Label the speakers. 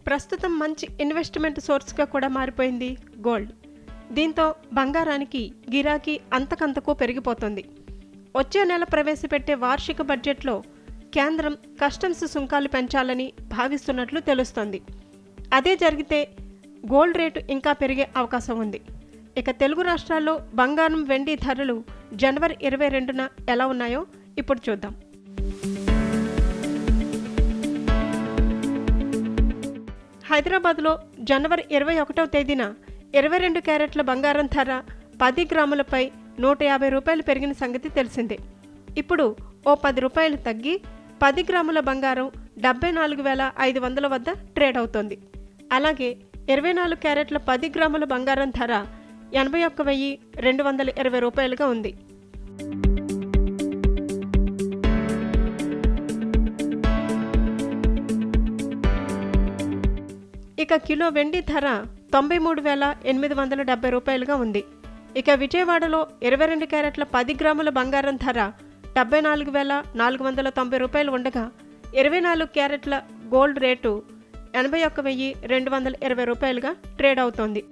Speaker 1: ప్రస్తుతం మంచి ఇన్వెస్ట్మెంట్ సోర్స్గా కూడా మారిపోయింది గోల్డ్. దీంతో బంగారానికి గిరాకీ అంతకంతకు పెరిగిపోతుంది. వచ్చే నెల ప్రవేశపెట్టే వార్షిక బడ్జెట్లో కేంద్రం కస్టమ్స్ సుంకాలు పెంచాలని భావిస్తున్నట్లు తెలుస్తోంది. అదే జరిగితే గోల్డ్ రేటు ఇంకా పెరిగే అవకాశం ఉంది. ఇక తెలుగు రాష్ట్రాల్లో బంగారం, వెండి ధరలు జనవరి 22న ఎలా ఉన్నాయో ఇప్పుడు చూద్దాం. హైదరాబాద్లో జనవరి 21వ తేదీన 22 క్యారెట్ల బంగారం ధర 10 గ్రాములపై 150 రూపాయలు పెరిగిన సంగతి తెలిసిందే. ఇప్పుడు ఓ 10 రూపాయలు తగ్గి 10 గ్రాముల బంగారం 74,500 వద్ద ట్రేడ్ అవుతోంది. అలాగే 24 క్యారెట్ల 10 గ్రాముల బంగారం ధర 81,220 రూపాయలుగా ఉంది. ఇక కిలో వెండి ధర 93,870 రూపాయలుగా ఉంది. ఇక విజయవాడలో 22 క్యారెట్ల 10 గ్రాముల బంగారం ధర 74,490 రూపాయలు ఉండగా 24 క్యారెట్ల గోల్డ్ రేటు 81,220 రూపాయలుగా ట్రేడ్ అవుతోంది.